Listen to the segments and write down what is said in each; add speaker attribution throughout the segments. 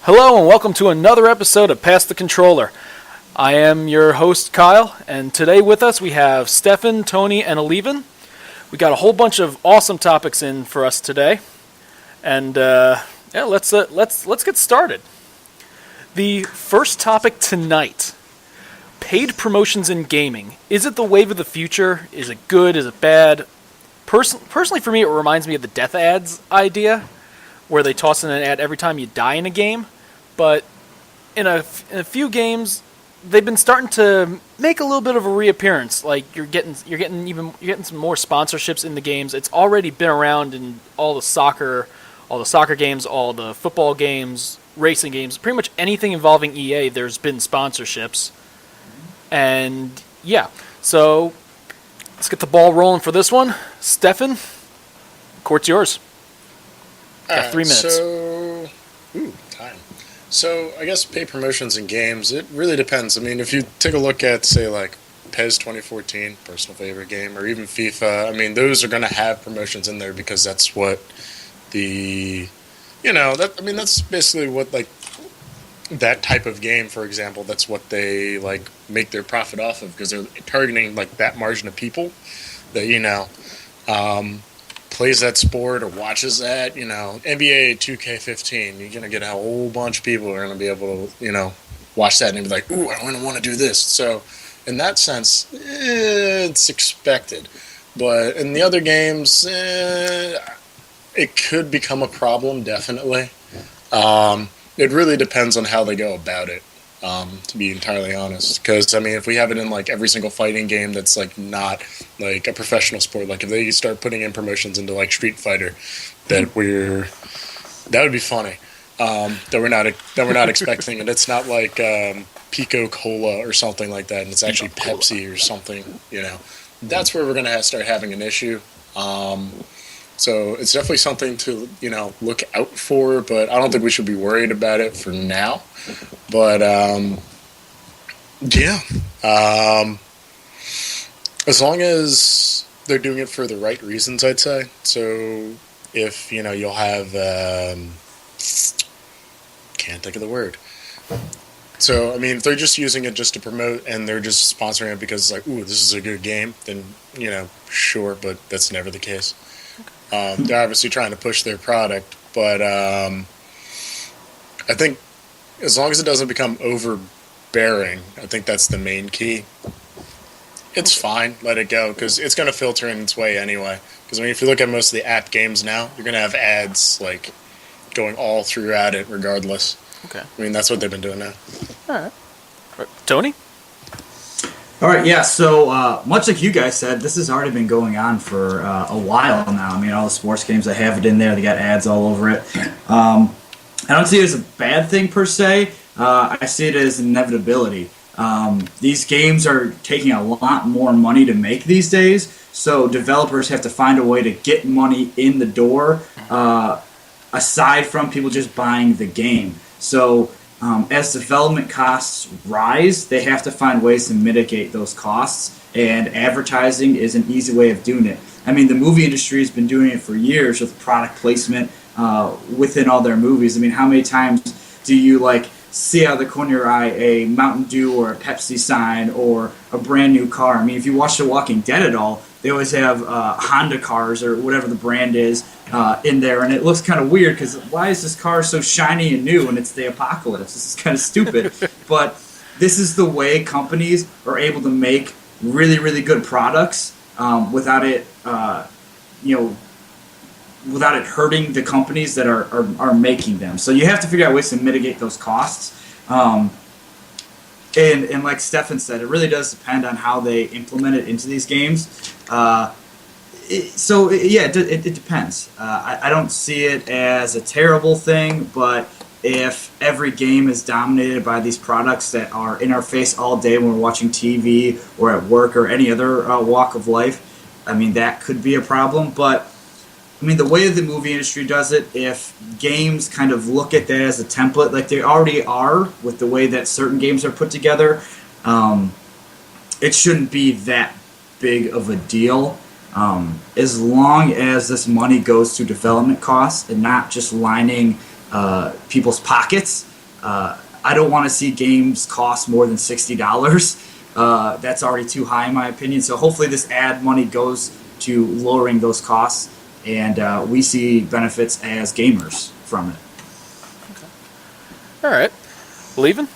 Speaker 1: Hello and welcome to another episode of Pass the Controller. I am your host Kyle, and today with us we have Stefan, Tony, and Alevan. We got a whole bunch of awesome topics in for us today, and let's get started. The first topic tonight: paid promotions in gaming. Is it the wave of the future? Is it good? Is it bad? Personally, for me, it reminds me of the death ads idea, where they toss in an ad every time you die in a game. But in a few games, they've been starting to make a little bit of a reappearance. Like you're getting some more sponsorships in the games. It's already been around in all the soccer games, all the football games, racing games, pretty much anything involving EA. There's been sponsorships, and yeah. So let's get the ball rolling for this one. Stefan, court's yours. Got 3 minutes.
Speaker 2: Time. So, I guess pay promotions in games, it really depends. I mean, if you take a look at, say, like PES 2014, personal favorite game, or even FIFA, I mean, those are going to have promotions in there because that's what that's basically what, like, that type of game, for example, that's what they, like, make their profit off of because they're targeting, like, that margin of people that, plays that sport or watches that, NBA 2K15, you're going to get a whole bunch of people who are going to be able to, watch that and be like, ooh, I want to do this. So in that sense, it's expected. But in the other games, it could become a problem, definitely. It really depends on how they go about it. To be entirely honest, because I mean, if we have it in like every single fighting game that's like not like a professional sport, like if they start putting in promotions into like Street Fighter, that would be funny. That we're not expecting, and it's not like Pico Cola or something like that, and it's actually Pepsi or something. That's where we're gonna start having an issue. So it's definitely something to look out for, but I don't think we should be worried about it for now. But as long as they're doing it for the right reasons, I'd say. So if you'll have can't think of the word. So I mean, if they're just using it just to promote and they're just sponsoring it because it's like, ooh, this is a good game, then sure, but that's never the case. They're obviously trying to push their product, but I think as long as it doesn't become overbearing, I think that's the main key. It's fine, let it go, because it's going to filter in its way anyway. Because I mean, if you look at most of the app games now, you're going to have ads like going all throughout it, regardless.
Speaker 1: Okay.
Speaker 2: I mean, that's what they've been doing now.
Speaker 1: All right. Tony?
Speaker 3: All right, yeah, so much like you guys said, this has already been going on for a while now. I mean, all the sports games, they have it in there. They got ads all over it. I don't see it as a bad thing per se. I see it as inevitability. These games are taking a lot more money to make these days, so developers have to find a way to get money in the door aside from people just buying the game. So as development costs rise, they have to find ways to mitigate those costs, and advertising is an easy way of doing it. I mean, the movie industry has been doing it for years with product placement within all their movies. I mean, how many times do you see out of the corner of your eye a Mountain Dew or a Pepsi sign or a brand new car? I mean, if you watch The Walking Dead at all, they always have Honda cars or whatever the brand is in there, and it looks kind of weird because why is this car so shiny and new and it's the apocalypse? This is kind of stupid. But this is the way companies are able to make really, really good products without it, without it hurting the companies that are making them. So you have to figure out ways to mitigate those costs. And like Stefan said, it really does depend on how they implement it into these games. It depends. I don't see it as a terrible thing, but if every game is dominated by these products that are in our face all day when we're watching TV or at work or any other walk of life, I mean, that could be a problem. But I mean, the way the movie industry does it, if games kind of look at that as a template, like they already are with the way that certain games are put together, it shouldn't be that big of a deal. As long as this money goes to development costs and not just lining people's pockets, I don't want to see games cost more than $60. That's already too high in my opinion. So hopefully this ad money goes to lowering those costs, and we see benefits as gamers from it.
Speaker 1: All right. Leaving?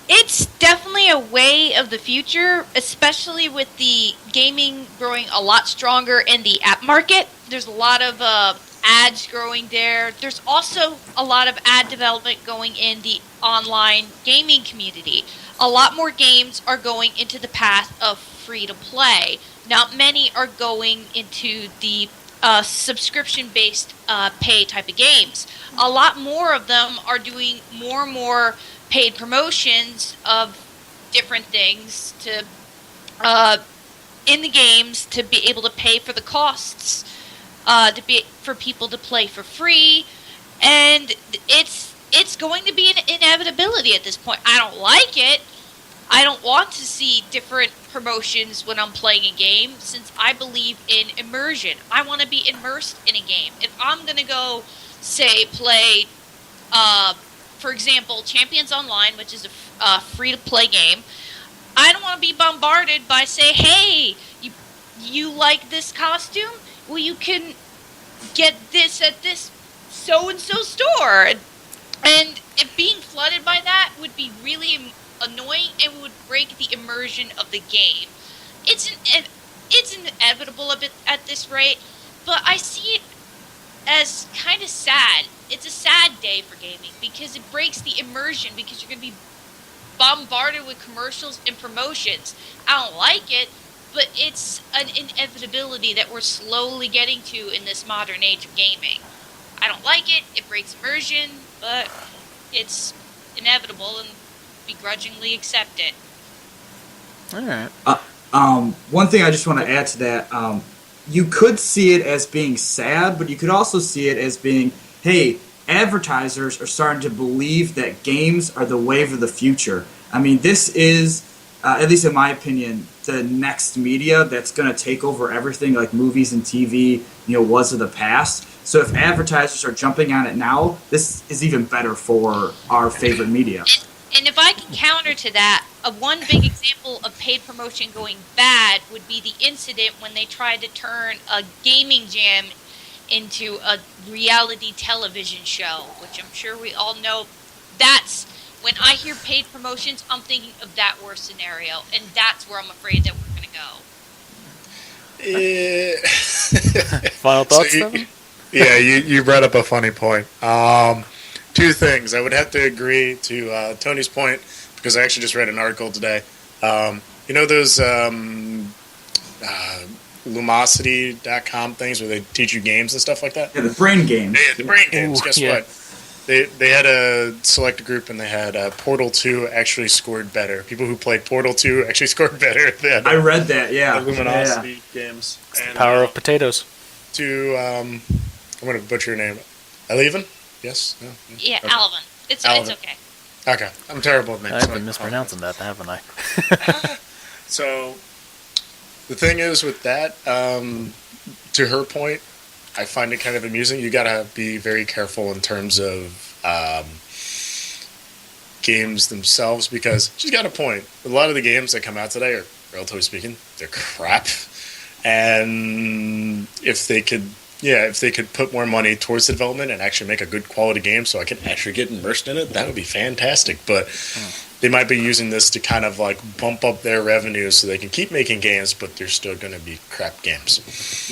Speaker 4: It's definitely a way of the future, especially with the gaming growing a lot stronger in the app market. There's a lot of ads growing there. There's also a lot of ad development going in the online gaming community. A lot more games are going into the path of free to play. Not many are going into the subscription-based pay type of games. A lot more of them are doing more and more paid promotions of different things to in the games to be able to pay for the costs for people to play for free, and it's going to be an inevitability at this point. I don't like it. I don't want to see different promotions when I'm playing a game, since I believe in immersion. I want to be immersed in a game. If I'm going to go, say, play, for example, Champions Online, which is a free-to-play game, I don't want to be bombarded by, say, hey, you like this costume? Well, you can get this at this so-and-so store. And if being flooded by that would be really annoying and would break the immersion of the game. It's inevitable a bit at this rate, but I see it as kind of sad. It's a sad day for gaming because it breaks the immersion, because you're going to be bombarded with commercials and promotions. I don't like it, but it's an inevitability that we're slowly getting to in this modern age of gaming. I don't like it. It breaks immersion, but it's inevitable and begrudgingly accept it.
Speaker 1: All right.
Speaker 3: One thing I just want to add to that, you could see it as being sad, but you could also see it as being, hey, advertisers are starting to believe that games are the wave of the future. I mean, this is, at least in my opinion, the next media that's going to take over everything like movies and TV, was of the past. So if advertisers are jumping on it now, this is even better for our favorite media.
Speaker 4: And if I can counter to that, one big example of paid promotion going bad would be the incident when they tried to turn a gaming jam into a reality television show, which I'm sure we all know. That's when I hear paid promotions, I'm thinking of that worst scenario, and that's where I'm afraid that we're going to go.
Speaker 1: Final thoughts, Stefan?
Speaker 2: Yeah, you brought up a funny point. Two things. I would have to agree to Tony's point, because I actually just read an article today. Those Lumosity.com things where they teach you games and stuff like that?
Speaker 3: Yeah, the brain games.
Speaker 2: Yeah, the brain games.
Speaker 1: Ooh,
Speaker 2: Guess
Speaker 1: yeah.
Speaker 2: what? They had a select group, and they had Portal 2 actually scored better. People who played Portal 2 actually scored better than
Speaker 3: I read that, yeah.
Speaker 2: the Luminosity games. And,
Speaker 1: Power of potatoes.
Speaker 2: I'm going to butcher your name. Alevan? Yes? No?
Speaker 4: Yeah,
Speaker 2: Okay.
Speaker 4: Alevan. It's okay.
Speaker 2: Okay. I'm terrible with names.
Speaker 1: I've been mispronouncing that, haven't I?
Speaker 2: So, the thing is with that, to her point, I find it kind of amusing. You gotta be very careful in terms of games themselves, because she's got a point. A lot of the games that come out today are, relatively speaking, they're crap. And if they could put more money towards the development and actually make a good quality game so I can actually get immersed in it, that would be fantastic. But they might be using this to kind of like bump up their revenues so they can keep making games, but they're still going to be crap games.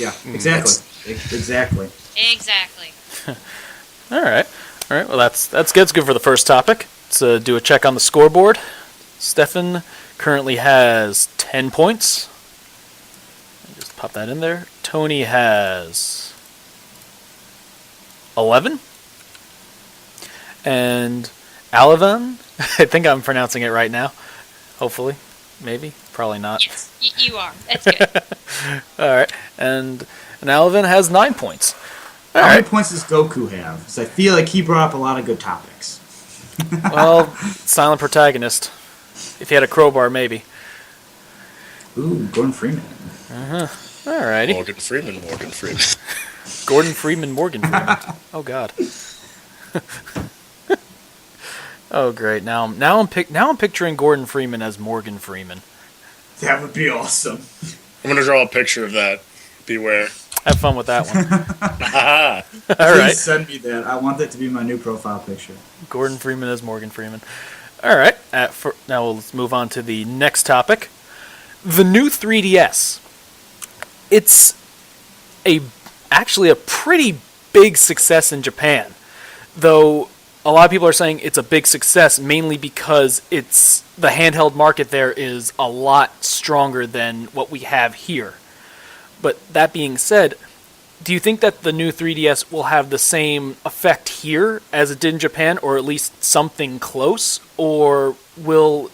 Speaker 3: Yeah, exactly. Exactly.
Speaker 4: Exactly.
Speaker 1: All right. Well, that's good. It's good for the first topic. Let's do a check on the scoreboard. Stefan currently has 10 points. Just pop that in there. Tony has 11. And Alevan, I think I'm pronouncing it right now. Hopefully. Maybe. Probably not.
Speaker 4: Yes, you are. That's good.
Speaker 1: All right. And Alevan has 9 points.
Speaker 3: How many points does Goku have? Because I feel like he brought up a lot of good topics.
Speaker 1: Well, silent protagonist. If he had a crowbar, maybe.
Speaker 3: Ooh, Gordon Freeman.
Speaker 1: Alrighty.
Speaker 2: Morgan Freeman.
Speaker 1: Gordon Freeman, Morgan Freeman. Oh, God. Oh, great! Now I'm picturing Gordon Freeman as Morgan Freeman.
Speaker 3: That would be awesome.
Speaker 2: I'm gonna draw a picture of that. Beware.
Speaker 1: Have fun with that one.
Speaker 2: Haha.
Speaker 1: All
Speaker 3: Please
Speaker 1: right,
Speaker 3: send me that. I want that to be my new profile picture.
Speaker 1: Gordon Freeman as Morgan Freeman. All right, now let's move on to the next topic. The new 3DS. It's actually a pretty big success in Japan, though a lot of people are saying it's a big success mainly because the handheld market there is a lot stronger than what we have here. But that being said, do you think that the new 3DS will have the same effect here as it did in Japan, or at least something close, or will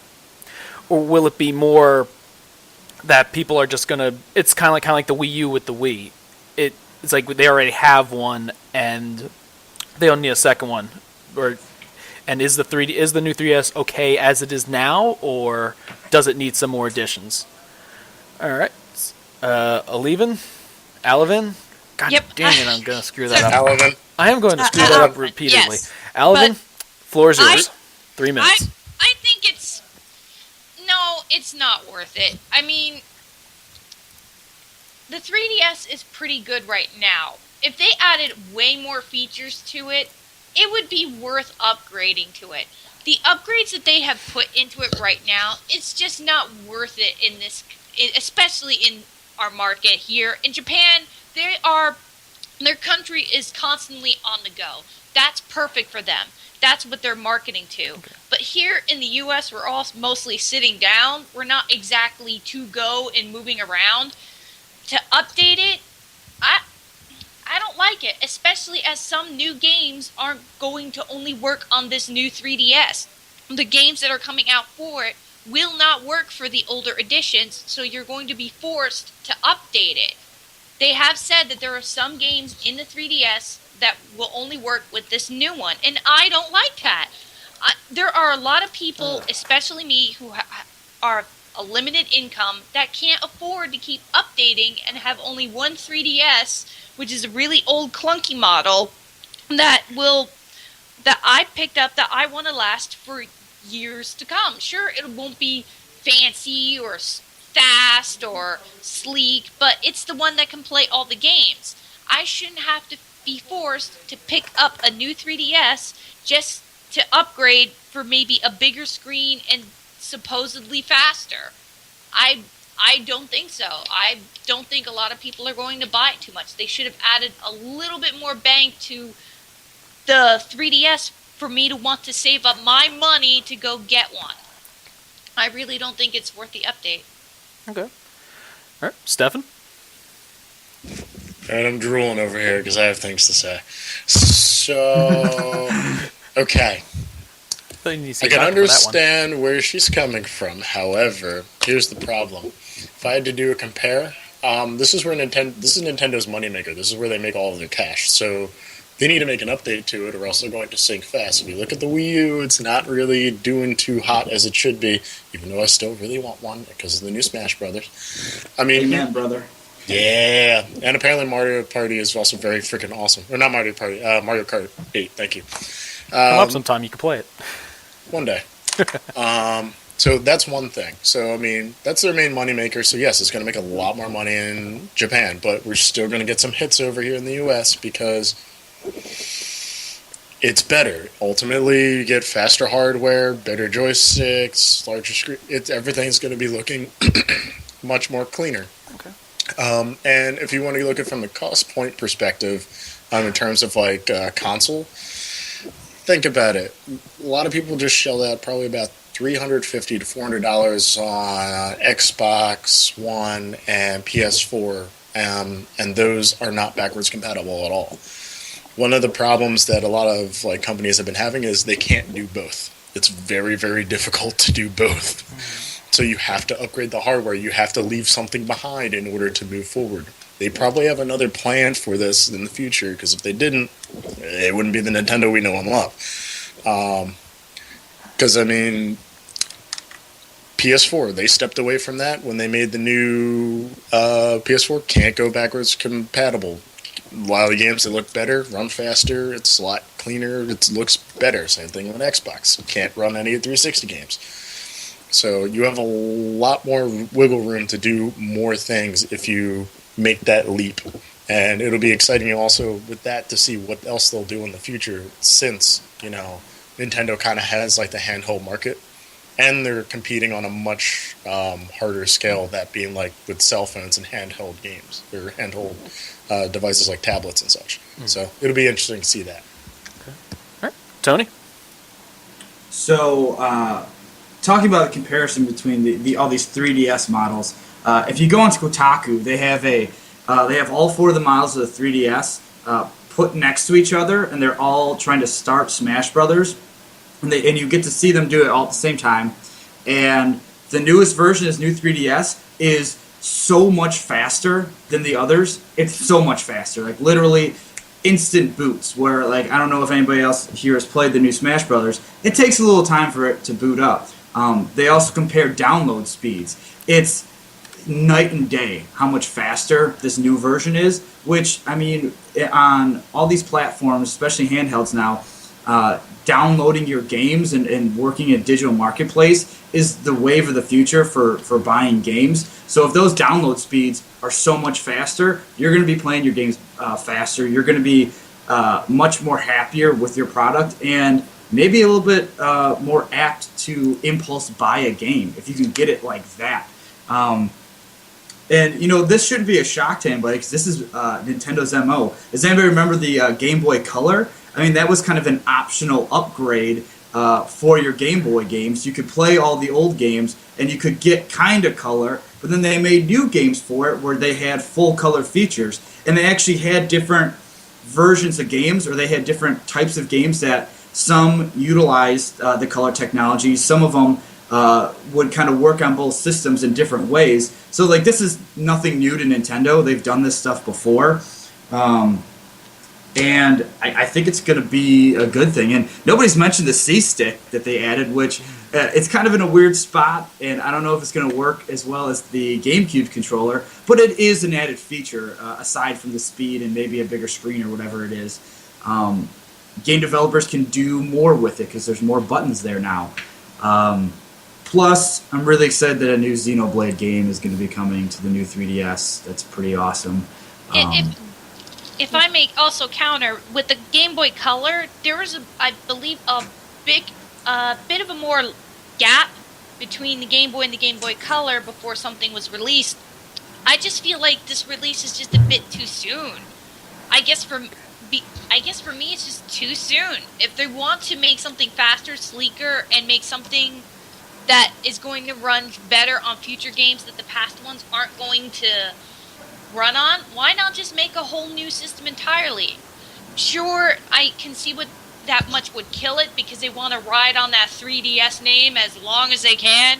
Speaker 1: it be more that people are just gonna? It's kind of like the Wii U with the Wii. It's like they already have one and they don't need a second one. And is the new 3DS okay as it is now, or does it need some more additions? All right, Alevan. God
Speaker 4: Yep.
Speaker 1: dang it, I'm gonna screw that up.
Speaker 2: Alevan.
Speaker 1: I am going to screw that up repeatedly.
Speaker 4: Yes.
Speaker 1: Alevan,
Speaker 4: But
Speaker 1: floor is yours. 3 minutes.
Speaker 4: I think it's not worth it. I mean, the 3DS is pretty good right now. If they added way more features to it, it would be worth upgrading to it. The upgrades that they have put into it right now, it's just not worth it especially in our market here. In Japan, their country is constantly on the go. That's perfect for them. That's what they're marketing to. Okay. But here in the U.S., we're all mostly sitting down. We're not exactly to go and moving around. To update it, I don't like it, especially as some new games aren't going to only work on this new 3DS. The games that are coming out for it will not work for the older editions, so you're going to be forced to update it. They have said that there are some games in the 3DS that will only work with this new one, and I don't like that. There are a lot of people, especially me, who are a limited income that can't afford to keep updating and have only one 3DS, which is a really old clunky model that I picked up that I want to last for years to come. Sure, it won't be fancy or fast or sleek, but it's the one that can play all the games. I shouldn't have to be forced to pick up a new 3DS just to upgrade for maybe a bigger screen and supposedly faster. I don't think so. I don't think a lot of people are going to buy it too much. They should have added a little bit more bank to the 3DS for me to want to save up my money to go get one. I really don't think it's worth the update.
Speaker 1: Okay. All right, Stefan?
Speaker 2: All right, I'm drooling over here because I have things to say. So, okay. I can understand where she's coming from. However, here's the problem. If I had to do a compare, this is Nintendo's moneymaker. This is where they make all of their cash. So they need to make an update to it, or else they're going to sink fast. If you look at the Wii U, it's not really doing too hot as it should be, even though I still really want one because of the new Smash Brothers. I mean,
Speaker 3: amen, brother.
Speaker 2: Yeah, and apparently Mario Party is also very freaking awesome. Or not Mario Party, Mario Kart 8. Thank you.
Speaker 1: Come up sometime, you can play it.
Speaker 2: One day. So that's one thing. So, I mean, that's their main moneymaker. So, yes, it's going to make a lot more money in Japan, but we're still going to get some hits over here in the U.S. because it's better. Ultimately, you get faster hardware, better joysticks, larger screen. Everything's going to be looking much more cleaner.
Speaker 1: Okay.
Speaker 2: And if you want to look at it from the cost point perspective, in terms of like console, think about it. A lot of people just shell out probably about $350 to $400 on Xbox One and PS4, and those are not backwards compatible at all. One of the problems that a lot of like companies have been having is they can't do both. It's very, very difficult to do both. So you have to upgrade the hardware. You have to leave something behind in order to move forward. They probably have another plan for this in the future, because if they didn't, it wouldn't be the Nintendo we know and love. Because, I mean, PS4, they stepped away from that when they made the new PS4. Can't go backwards compatible. A lot of the games that look better, run faster, it's a lot cleaner, it looks better. Same thing on Xbox. You can't run any of 360 games. So you have a lot more wiggle room to do more things if you make that leap. And it'll be exciting also with that to see what else they'll do in the future, since, Nintendo kind of has like the handheld market, and they're competing on a much harder scale, that being like with cell phones and handheld games, or handheld devices like tablets and such. So it'll be interesting to see that.
Speaker 1: Okay. All right. Tony?
Speaker 3: So, talking about the comparison between all these 3DS models, if you go onto Kotaku, they have all 4 of the models of the 3DS put next to each other, and they're all trying to start Smash Brothers, and you get to see them do it all at the same time. And the newest version, this new 3DS, is so much faster than the others. It's so much faster, like literally instant boots. Where, like, I don't know if anybody else here has played the new Smash Brothers. It takes a little time for it to boot up. They also compare download speeds. It's night and day how much faster this new version is, which, I mean, on all these platforms, especially handhelds now, downloading your games and working a digital marketplace is the wave of the future for buying games. So if those download speeds are so much faster, you're going to be playing your games faster. You're going to be much more happier with your product, and maybe a little bit more apt to impulse buy a game if you can get it like that. And, this shouldn't be a shock to anybody, because this is Nintendo's MO. Does anybody remember the Game Boy Color? I mean, that was kind of an optional upgrade for your Game Boy games. You could play all the old games, and you could get kind of color, but then they made new games for it where they had full color features. And they actually had different versions of games, or they had different types of games that some utilized the color technology. Some of them would kind of work on both systems in different ways. So, like, this is nothing new to Nintendo. They've done this stuff before. And I think it's going to be a good thing. And nobody's mentioned the C-Stick that they added, which it's kind of in a weird spot, and I don't know if it's going to work as well as the GameCube controller, but it is an added feature, aside from the speed and maybe a bigger screen or whatever it is. Game developers can do more with it because there's more buttons there now. Plus, I'm really excited that a new Xenoblade game is going to be coming to the new 3DS. That's pretty awesome.
Speaker 4: If I may also counter, with the Game Boy Color, there was, I believe, a bit of a more gap between the Game Boy and the Game Boy Color before something was released. I just feel like this release is just a bit too soon. I guess for me, it's just too soon. If they want to make something faster, sleeker, and make something that is going to run better on future games that the past ones aren't going to run on, why not just make a whole new system entirely? Sure, I can see what that much would kill it, because they want to ride on that 3DS name as long as they can.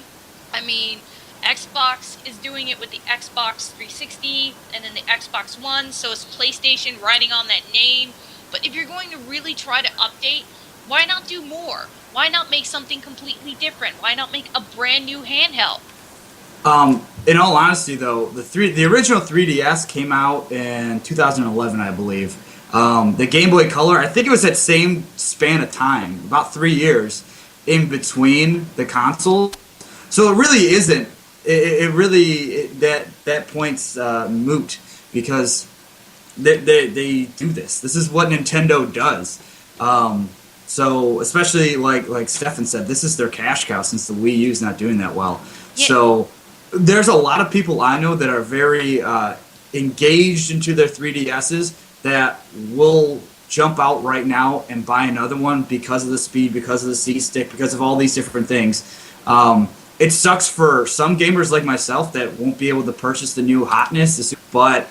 Speaker 4: I mean, Xbox is doing it with the Xbox 360 and then the Xbox One, so it's PlayStation riding on that name. But if you're going to really try to update, why not do more? Why not make something completely different? Why not make a brand new handheld?
Speaker 3: In all honesty, though, the original 3DS came out in 2011, I believe. The Game Boy Color, I think it was that same span of time, about 3 years in between the consoles. So it really isn't. That point's moot, because they do this. This is what Nintendo does. So especially like Stefan said, this is their cash cow, since the Wii U's not doing that well. Yeah. So there's a lot of people I know that are very engaged into their 3DSs that will jump out right now and buy another one because of the speed, because of the C-Stick, because of all these different things. It sucks for some gamers like myself that won't be able to purchase the new hotness, but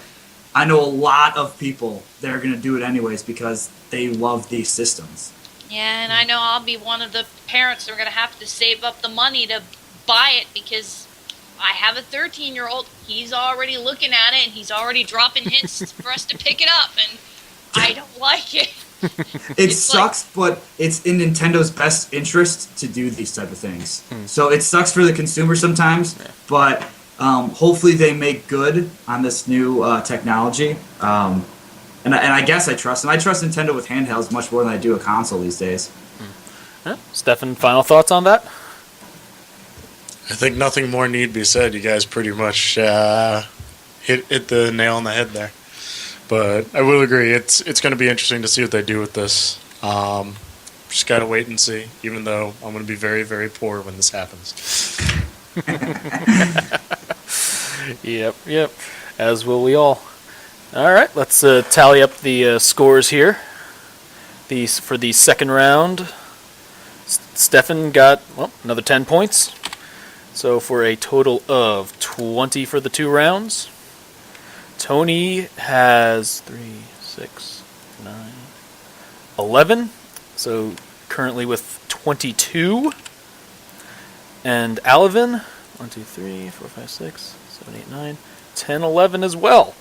Speaker 3: I know a lot of people that are going to do it anyways because they love these systems.
Speaker 4: Yeah, and I know I'll be one of the parents that are going to have to save up the money to buy it, because I have a 13-year-old. He's already looking at it, and he's already dropping hints for us to pick it up, and I don't like it.
Speaker 3: It sucks, but it's in Nintendo's best interest to do these type of things. So it sucks for the consumer sometimes, but hopefully they make good on this new technology. And and I guess I trust them. I trust Nintendo with handhelds much more than I do a console these days.
Speaker 1: Stefan, final thoughts on that?
Speaker 2: I think nothing more need be said. You guys pretty much hit the nail on the head there. But I will agree, it's going to be interesting to see what they do with this. Just got to wait and see, even though I'm going to be very, very poor when this happens.
Speaker 1: Yep. As will we all. All right, let's tally up the scores here. For the second round, Stefan got, another 10 points. So for a total of 20 for the 2 rounds. Tony has 3, 6, 9, 11. So currently with 22. And Alevan, 1, 2, 3, 4, 5, 6, 7, 8, 9, 10, 11 as well.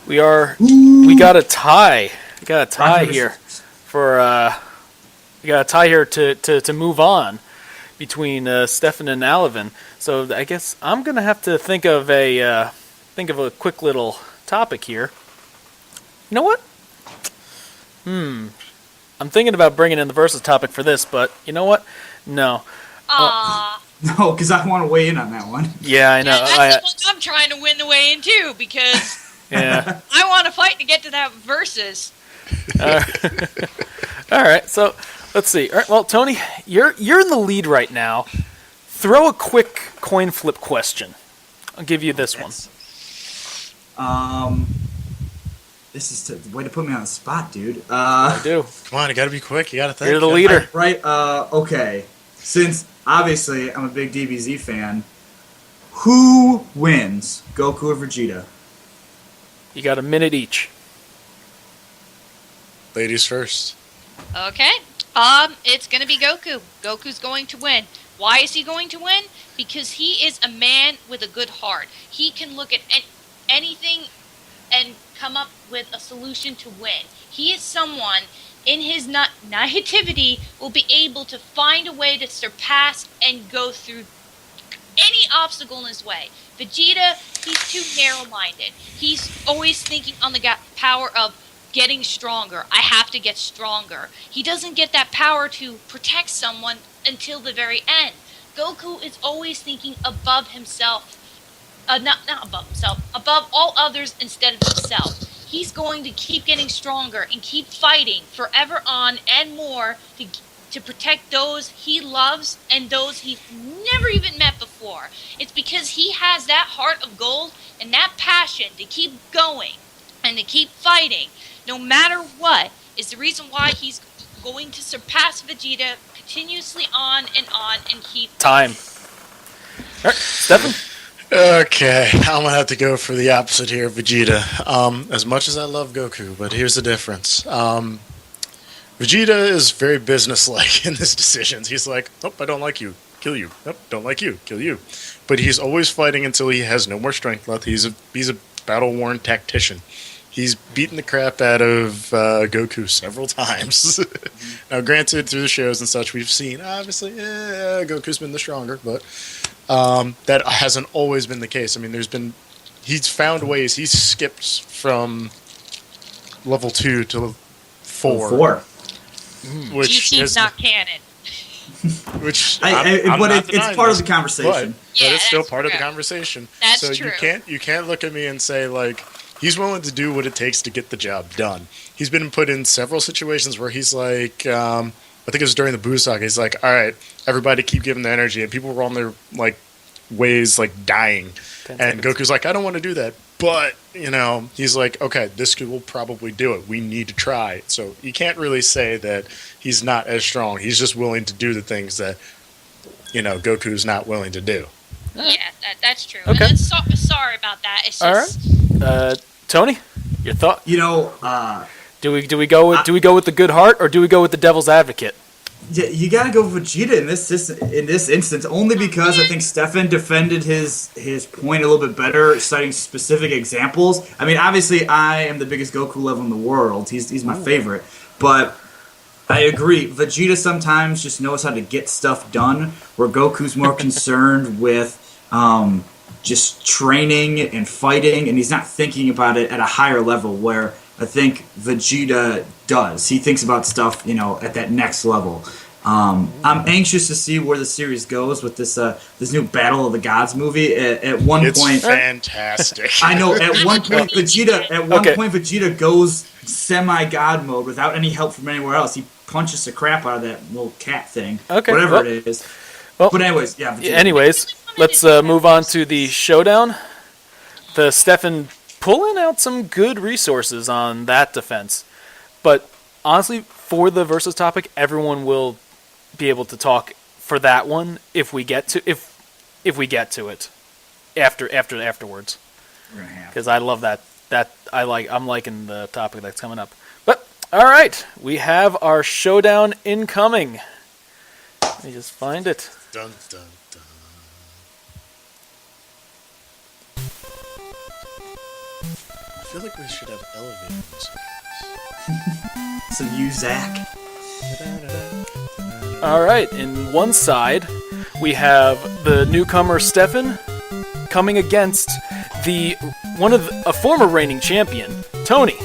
Speaker 1: We got a tie. We got a tie here to move on between Stefan and Alevan. So I guess I'm gonna have to think of a quick little topic here. You know what? I'm thinking about bringing in the versus topic for this, but you know what? No.
Speaker 3: No, because I want to weigh in on that one.
Speaker 1: Yeah, I know.
Speaker 4: Yeah, that's the one I'm trying to win the way in too, because
Speaker 1: Yeah.
Speaker 4: I want to fight to get to that versus.
Speaker 1: All right, so let's see. All right, well, Tony, you're in the lead right now. Throw a quick coin flip question. I'll give you this one.
Speaker 3: This is the way to put me on the spot, dude.
Speaker 1: I do.
Speaker 2: Come on, you got to be quick. You got to think.
Speaker 1: You're the leader.
Speaker 3: Right, okay. Since, obviously, I'm a big DBZ fan, who wins, Goku or Vegeta?
Speaker 1: You got a minute each.
Speaker 2: Ladies first.
Speaker 4: Okay. It's gonna be Goku. Goku's going to win. Why is he going to win? Because he is a man with a good heart. He can look at anything and come up with a solution to win. He is someone in his naivety will be able to find a way to surpass and go through any obstacle in his way. Vegeta, he's too narrow-minded. He's always thinking on the power of getting stronger. I have to get stronger. He doesn't get that power to protect someone until the very end. Goku is always thinking above himself. Not above himself. Above all others instead of himself. He's going to keep getting stronger and keep fighting forever on and more to protect those he loves and those he's never even met before. It's because he has that heart of gold and that passion to keep going and to keep fighting, no matter what, is the reason why he's going to surpass Vegeta continuously on and keep...
Speaker 1: Time. All right, Stefan?
Speaker 2: Okay, I'm going to have to go for the opposite here, Vegeta. As much as I love Goku, but here's the difference. Vegeta is very businesslike in his decisions. He's like, nope, I don't like you, kill you. Nope, don't like you, kill you. But he's always fighting until he has no more strength left. He's a battle-worn tactician. He's beaten the crap out of Goku several times. Now, granted, through the shows and such, we've seen, obviously, Goku's been the stronger, but that hasn't always been the case. I mean, he's found ways. He's skipped from level 2 to 4. Which
Speaker 4: GT's not canon.
Speaker 2: Which
Speaker 3: but it's part of the conversation.
Speaker 2: But it's still part of the conversation.
Speaker 4: That's
Speaker 2: so
Speaker 4: true.
Speaker 2: You can't look at me and say, like, he's willing to do what it takes to get the job done. He's been put in several situations where he's like, I think it was during the Buu saga, he's like, all right, everybody keep giving the energy, and people were on their like ways like dying. And Goku's like, I don't want to do that. But, he's like, okay, this will probably do it. We need to try. So you can't really say that he's not as strong. He's just willing to do the things that, Goku's not willing to do.
Speaker 4: Yeah, that's true.
Speaker 1: Okay.
Speaker 4: And sorry about that. It's just...
Speaker 1: All right. Tony, your thought? Do we go with the good heart, or do we go with the devil's advocate?
Speaker 3: Yeah, you gotta go Vegeta in this instance, only because I think Stefan defended his point a little bit better, citing specific examples. I mean, obviously, I am the biggest Goku lover in the world. He's my favorite, but I agree. Vegeta sometimes just knows how to get stuff done, where Goku's more concerned with just training and fighting, and he's not thinking about it at a higher level. Where I think Vegeta does. He thinks about stuff, at that next level. I'm anxious to see where the series goes with this new Battle of the Gods movie. At one
Speaker 2: It's
Speaker 3: point,
Speaker 2: fantastic.
Speaker 3: I know. At one point, Vegeta goes semi-god mode without any help from anywhere else. He punches the crap out of that little cat thing, whatever it is.
Speaker 1: Well,
Speaker 3: but anyways, yeah. Vegeta.
Speaker 1: Anyways, let's move on to the showdown. The Stefan pulling out some good resources on that defense, but honestly, for the versus topic, everyone will be able to talk for that one if we get to it afterwards.
Speaker 3: We're gonna have.
Speaker 1: Because I love that. I'm liking the topic that's coming up. But all right, we have our showdown incoming. Let me just find it.
Speaker 2: Dun, dun, dun. I feel like we should have elevator music.
Speaker 3: So you, Zach.
Speaker 1: All right, in one side, we have the newcomer Stefan coming against a former reigning champion, Tony.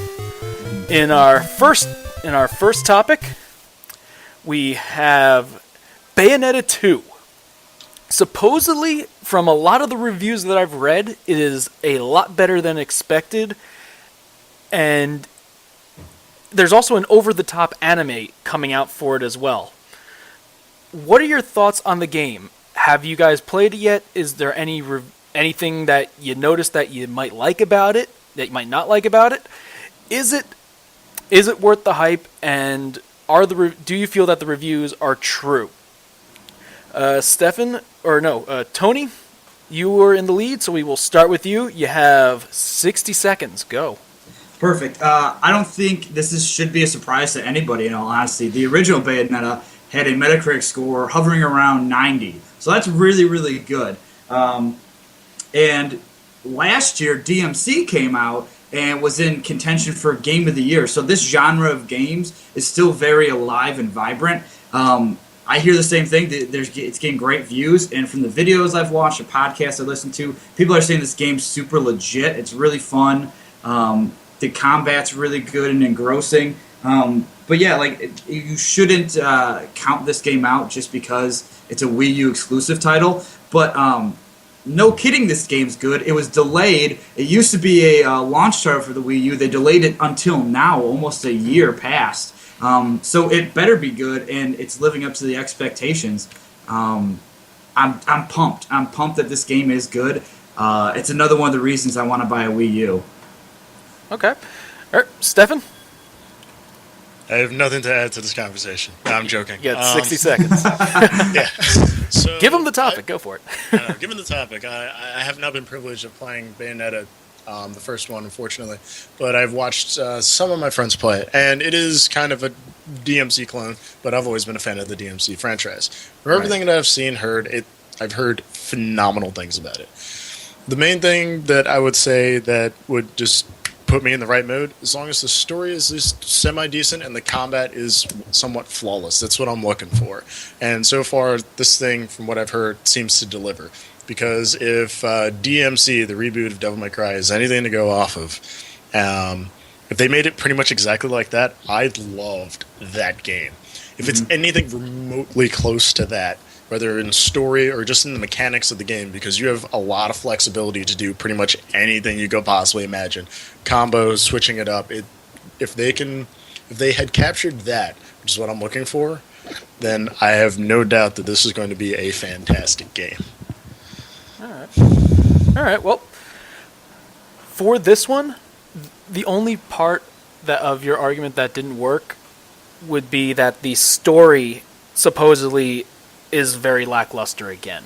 Speaker 1: In our first topic, we have Bayonetta 2. Supposedly, from a lot of the reviews that I've read, it is a lot better than expected, and there's also an over-the-top anime coming out for it as well. What are your thoughts on the game? Have you guys played it yet? Is there anything that you noticed that you might like about it, that you might not like about it? Is it worth the hype? And do you feel that the reviews are true? Tony, you were in the lead, so we will start with you. You have 60 seconds. Go.
Speaker 3: Perfect. I don't think should be a surprise to anybody, in all honesty. The original Bayonetta had a Metacritic score hovering around 90. So that's really, really good. And last year, DMC came out and was in contention for Game of the Year. So this genre of games is still very alive and vibrant. I hear the same thing. It's getting great views. And from the videos I've watched, the podcasts I listened to, people are saying this game's super legit. It's really fun. The combat's really good and engrossing. But yeah, you shouldn't count this game out just because it's a Wii U exclusive title. But no kidding, this game's good. It was delayed. It used to be a launch title for the Wii U. They delayed it until now, almost a year past. So it better be good, and it's living up to the expectations. I'm pumped. I'm pumped that this game is good. It's another one of the reasons I want to buy a Wii U.
Speaker 1: Okay. All right, Stefan?
Speaker 2: I have nothing to add to this conversation. No, I'm joking.
Speaker 1: You got 60 seconds.
Speaker 2: Yeah. So
Speaker 1: Give them the topic. Go for it.
Speaker 2: Given the topic, I have not been privileged of playing Bayonetta, the first one, unfortunately. But I've watched some of my friends play it, and it is kind of a DMC clone, but I've always been a fan of the DMC franchise. From everything that I've seen, I've heard phenomenal things about it. The main thing that I would say that would just put me in the right mood, as long as the story is just semi-decent and the combat is somewhat flawless. That's what I'm looking for. And so far, this thing, from what I've heard, seems to deliver. Because if DMC, the reboot of Devil May Cry, is anything to go off of, if they made it pretty much exactly like that, I loved that game. If it's anything remotely close to that, whether in story or just in the mechanics of the game, because you have a lot of flexibility to do pretty much anything you could possibly imagine. Combos, switching it up. If they had captured that, which is what I'm looking for, then I have no doubt that this is going to be a fantastic game.
Speaker 1: All right. Well, for this one, the only part of your argument that didn't work would be that the story supposedly is very lackluster again.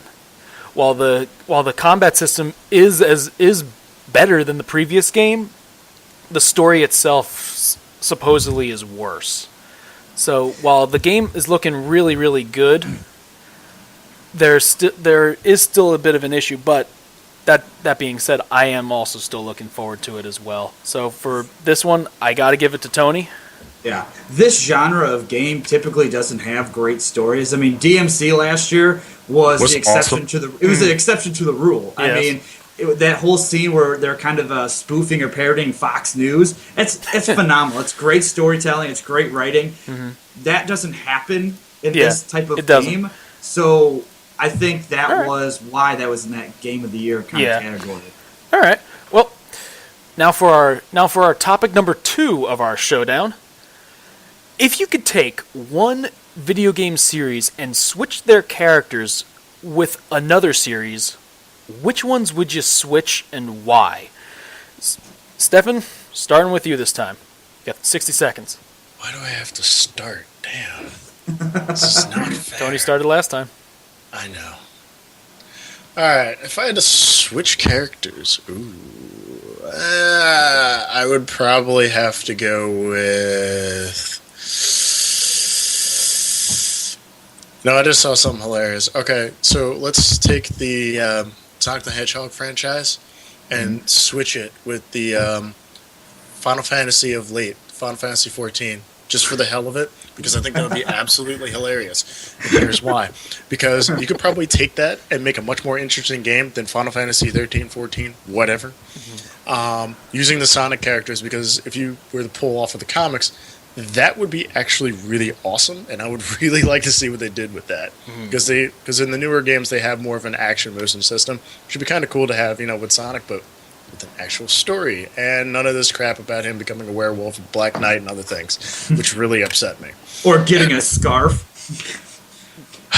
Speaker 1: While the combat system is better than the previous game, the story itself supposedly is worse. So while the game is looking really, really good, there is still a bit of an issue. But that being said, I am also still looking forward to it as well. So for this one, I got to give it to Tony.
Speaker 3: Yeah, this genre of game typically doesn't have great stories. I mean, DMC last year was the exception
Speaker 2: awesome.
Speaker 3: to the. It was the exception to the rule.
Speaker 1: Yes.
Speaker 3: I mean, that whole scene where they're kind of spoofing or parodying Fox News. It's phenomenal. It's great storytelling. It's great writing. That doesn't happen in this type of game. So I think that was why that was in that Game of the Year kind of category.
Speaker 1: All right. Well, now for our topic number 2 of our showdown. If you could take one video game series and switch their characters with another series, which ones would you switch and why? Stefan, starting with you this time. You got 60 seconds.
Speaker 2: Why do I have to start? Damn. This is not fair.
Speaker 1: Tony started last time.
Speaker 2: I know. Alright, if I had to switch characters, I would probably have to go with... No, I just saw something hilarious. Okay, so let's take the Sonic the Hedgehog franchise and switch it with the Final Fantasy of late, Final Fantasy 14, just for the hell of it, because I think that would be absolutely hilarious. And here's why. Because you could probably take that and make a much more interesting game than Final Fantasy 13, 14, whatever, using the Sonic characters, because if you were to pull off of the comics, that would be actually really awesome, and I would really like to see what they did with that. Because in the newer games, they have more of an action motion system. It should be kind of cool to have, with Sonic, but with an actual story, and none of this crap about him becoming a werewolf, Black Knight, and other things, which really upset me.
Speaker 3: Or getting a scarf.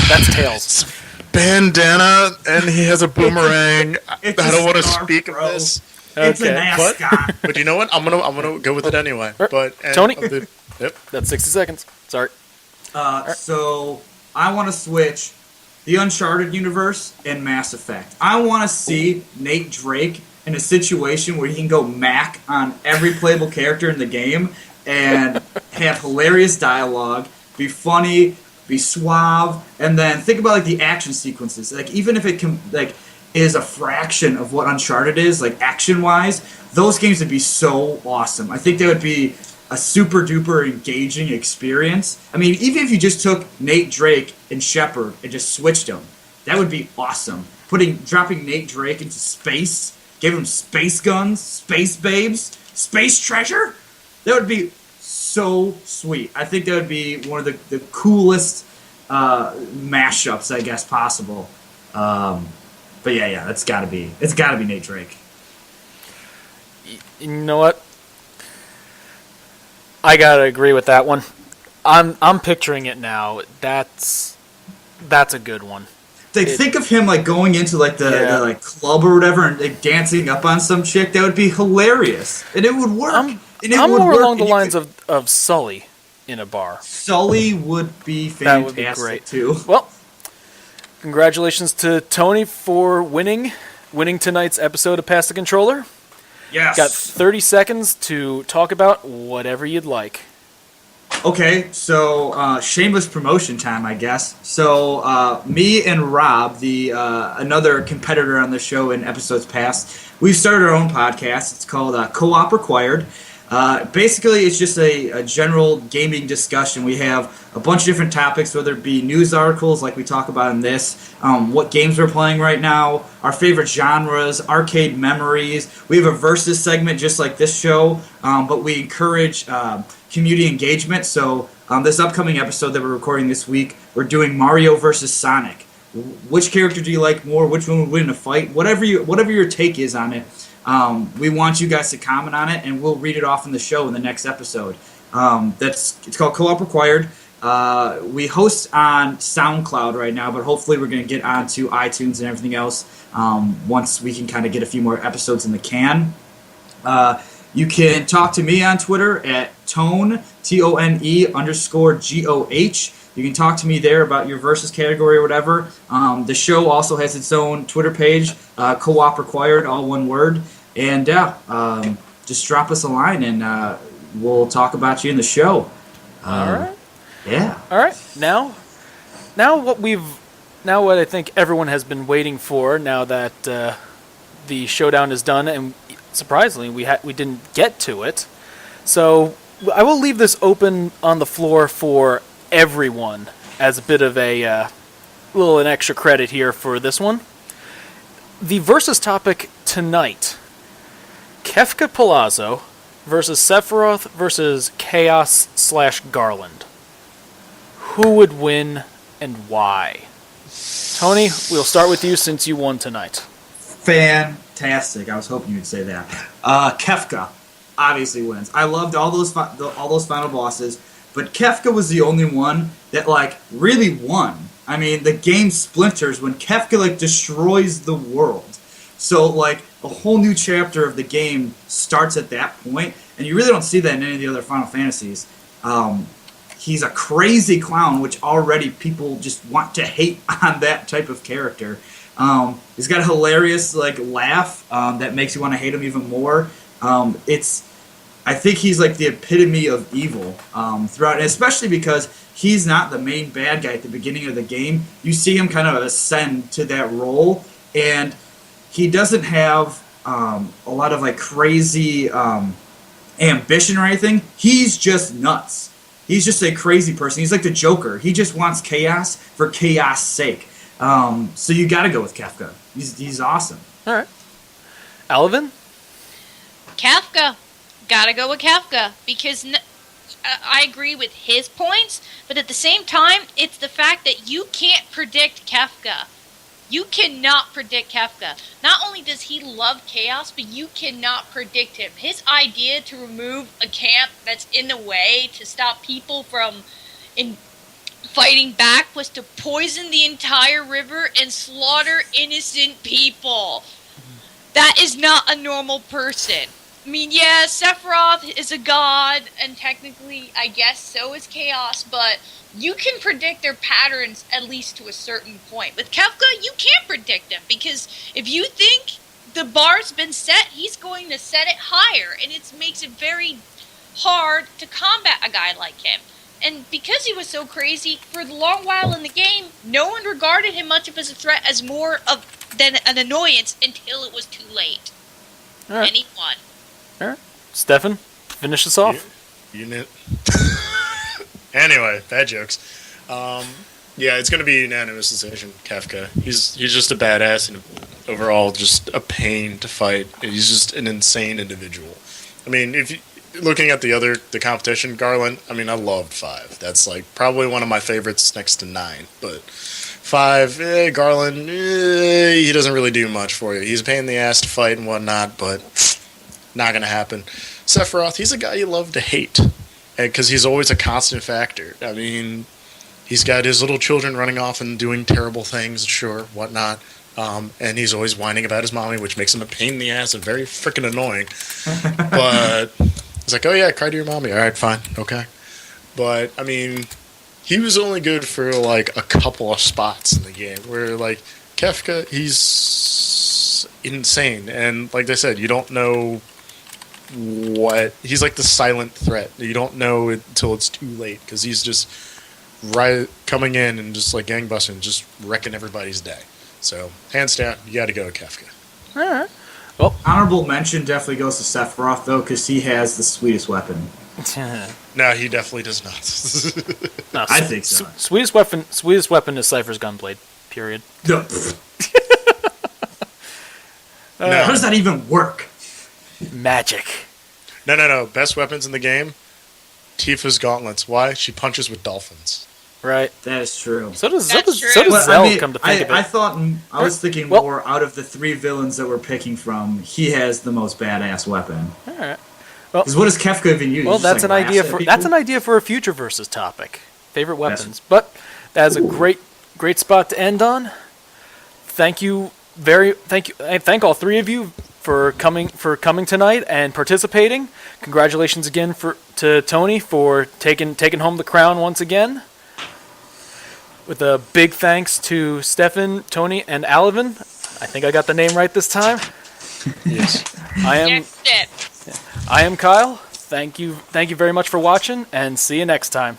Speaker 1: That's Tails.
Speaker 2: Bandana, and he has a boomerang. I don't want to speak of this.
Speaker 3: It's an ascot.
Speaker 2: But you know what? I'm gonna go with it anyway. But
Speaker 1: Tony,
Speaker 2: yep,
Speaker 1: that's 60 seconds. Sorry.
Speaker 3: So I want to switch the Uncharted universe and Mass Effect. I want to see Nate Drake in a situation where he can go Mac on every playable character in the game and have hilarious dialogue, be funny, be suave, and then think about the action sequences. Even if it can is a fraction of what Uncharted is, action-wise, those games would be so awesome. I think that would be a super-duper engaging experience. I mean, even if you just took Nate Drake and Shepard and just switched them, that would be awesome. Dropping Nate Drake into space, giving him space guns, space babes, space treasure, that would be so sweet. I think that would be one of the coolest mashups, I guess, possible. But yeah, it's gotta be Nate Drake.
Speaker 1: You know what? I gotta agree with that one. I'm picturing it now. That's a good one.
Speaker 3: Think of him going into the club or whatever and dancing up on some chick. That would be hilarious, and it would work. I'm
Speaker 1: more along the lines of Sully in a bar.
Speaker 3: Sully would be fantastic.
Speaker 1: That would be great
Speaker 3: too.
Speaker 1: Well, congratulations to Tony for winning tonight's episode of Pass the Controller.
Speaker 3: Yes.
Speaker 1: Got 30 seconds to talk about whatever you'd like.
Speaker 3: Okay, so shameless promotion time, I guess. So me and Rob, the another competitor on the show in episodes past, we've started our own podcast. It's called Co-op Required. Basically, it's just a general gaming discussion. We have a bunch of different topics, whether it be news articles like we talk about in this, what games we're playing right now, our favorite genres, arcade memories. We have a versus segment just like this show, but we encourage community engagement. So this upcoming episode that we're recording this week, we're doing Mario versus Sonic. Which character do you like more? Which one would win in a fight? Whatever your take is on it. We want you guys to comment on it, and we'll read it off in the show in the next episode. It's called Co-op Required. We host on SoundCloud right now, but hopefully we're going to get onto iTunes and everything else once we can kind of get a few more episodes in the can. You can talk to me on Twitter at Tone, TONE_GOH. You can talk to me there about your versus category or whatever. The show also has its own Twitter page, Co-op Required, all one word. And just drop us a line and we'll talk about you in the show.
Speaker 1: All right.
Speaker 3: Yeah.
Speaker 1: All right. Now what I think everyone has been waiting for, now that the showdown is done, and surprisingly we didn't get to it. So I will leave this open on the floor for everyone as a bit of an extra credit here for this one. The versus topic tonight, Kefka Palazzo versus Sephiroth versus Chaos/Garland. Who would win and why? Tony, we'll start with you since you won tonight.
Speaker 3: Fantastic. I was hoping you'd say that. Kefka obviously wins. I loved all those final bosses, but Kefka was the only one that really won. I mean, the game splinters when Kefka destroys the world. So a whole new chapter of the game starts at that point, and you really don't see that in any of the other Final Fantasies. He's a crazy clown, which already people just want to hate on that type of character. He's got a hilarious laugh that makes you want to hate him even more. I think he's the epitome of evil throughout, and especially because he's not the main bad guy at the beginning of the game. You see him kind of ascend to that role, and he doesn't have a lot of crazy ambition or anything. He's just nuts. He's just a crazy person. He's like the Joker. He just wants chaos for chaos' sake. So you got to go with Kefka. He's awesome.
Speaker 1: All right. Alevan?
Speaker 4: Kefka. Gotta go with Kefka. Because I agree with his points, but at the same time, it's the fact that you can't predict Kefka. You cannot predict Kefka. Not only does he love chaos, but you cannot predict him. His idea to remove a camp that's in the way to stop people from fighting back was to poison the entire river and slaughter innocent people. That is not a normal person. I mean, yeah, Sephiroth is a god, and technically, I guess, so is Chaos, but you can predict their patterns at least to a certain point. With Kefka, you can't predict them, because if you think the bar's been set, he's going to set it higher, and it makes it very hard to combat a guy like him. And because he was so crazy, for a long while in the game, no one regarded him much of as a threat, as more than an annoyance until it was too late.
Speaker 1: All right.
Speaker 4: And he won.
Speaker 1: All right. Stefan, finish us off.
Speaker 2: Unit. Anyway, bad jokes. Yeah, it's going to be a unanimous decision, Kefka. He's just a badass and overall just a pain to fight. He's just an insane individual. I mean, if you, looking at the competition, Garland, I mean, I loved 5. That's probably one of my favorites next to 9. But 5, Garland, he doesn't really do much for you. He's a pain in the ass to fight and whatnot, but not going to happen. Sephiroth, he's a guy you love to hate, because he's always a constant factor. I mean, he's got his little children running off and doing terrible things, sure, whatnot. And he's always whining about his mommy, which makes him a pain in the ass and very freaking annoying. But it's oh yeah, cry to your mommy. All right, fine, okay. But I mean, he was only good for a couple of spots in the game. Where Kefka, he's insane, and like I said, you don't know what he's the silent threat. You don't know it until it's too late, because he's just coming in and just gangbustering, just wrecking everybody's day. So hands down, you got to go with Kefka.
Speaker 1: All right. Well,
Speaker 3: honorable mention definitely goes to Sephiroth though, because he has the sweetest weapon.
Speaker 2: No, he definitely does not.
Speaker 1: No,
Speaker 3: I think so.
Speaker 1: Sweetest weapon is Cypher's gunblade. Period.
Speaker 3: No. How does that even work?
Speaker 1: Magic.
Speaker 2: No. Best weapons in the game, Tifa's gauntlets. Why? She punches with dolphins.
Speaker 1: Right.
Speaker 3: That is true.
Speaker 1: So does
Speaker 4: That's
Speaker 1: Zell,
Speaker 4: true.
Speaker 1: so does Zell,
Speaker 3: I mean,
Speaker 1: come to think of it.
Speaker 3: I was thinking more out of the 3 villains that we're picking from, he has the most badass weapon.
Speaker 1: All right. Well,
Speaker 3: because what does Kefka even use?
Speaker 1: Well, that's an idea for a future versus topic. Favorite weapons.
Speaker 3: Yes.
Speaker 1: But that's a great spot to end on. Thank you. I thank all 3 of you for coming tonight and participating. Congratulations again to Tony for taking home the crown once again. With a big thanks to Stefan, Tony, and Alevan. I think I got the name right this time.
Speaker 2: Yes.
Speaker 1: I am Kyle. Thank you very much for watching, and see you next time.